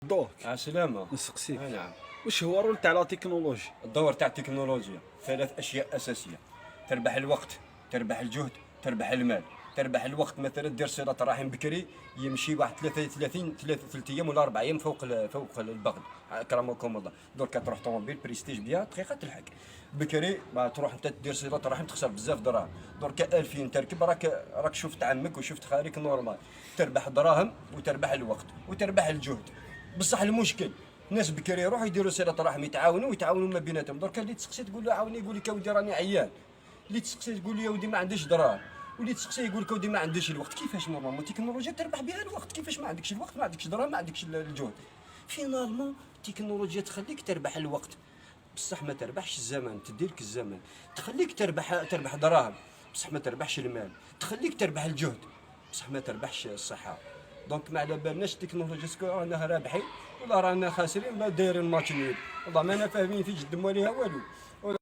دورك عسلامة. نسقسيك نعم. واش هو الرول تاع لا تكنولوجيا؟ الدور تاع التكنولوجيا ثلاث أشياء أساسية: تربح الوقت، تربح الجهد، تربح المال. تربح الوقت مثلا دير صلة رحم بكري، يمشي واحد 3 أيام ولا 4 أيام فوق البغل، أكرمكم الله. دركا تروح طوموبيل بريستيج بيها دقيقة تلحق. بكري تروح انت دير صلة رحم تخسر بزاف دراهم. دركا 2000 تركب، راك شفت عمك وشفت خالك نورمال. تربح دراهم وتربح الوقت وتربح الجهد. بصح المشكل ناس بكري يروحوا يديروا صلة رحم، يتعاونوا ما بيناتهم. دركا اللي تسقسي تقول له عاوني، يقول لك يا ودي راني عيان. اللي تسقسي تقول له يا ودي ما عنديش دراهم. واللي تسقسي يقول لك ودي ما عنديش الوقت. كيفاش نورمالمون التكنولوجيا تربح بها الوقت؟ كيفاش ما عندكش الوقت، ما عندكش دراهم، ما عندكش الجهد؟ فينالمون التكنولوجيا تخليك تربح الوقت، بصح ما تربحش الزمن. تديلك الزمن تخليك تربح دراهم، بصح ما تربحش المال. تخليك تربح الجهد، بصح ما تربحش الصحة. دونك ما على بالناش التكنولوجيا سكو رانا رابحين ولا رانا خاسرين ولا دايرين ماتش نيل. والله ما انا فاهمين في جد مواليها والو.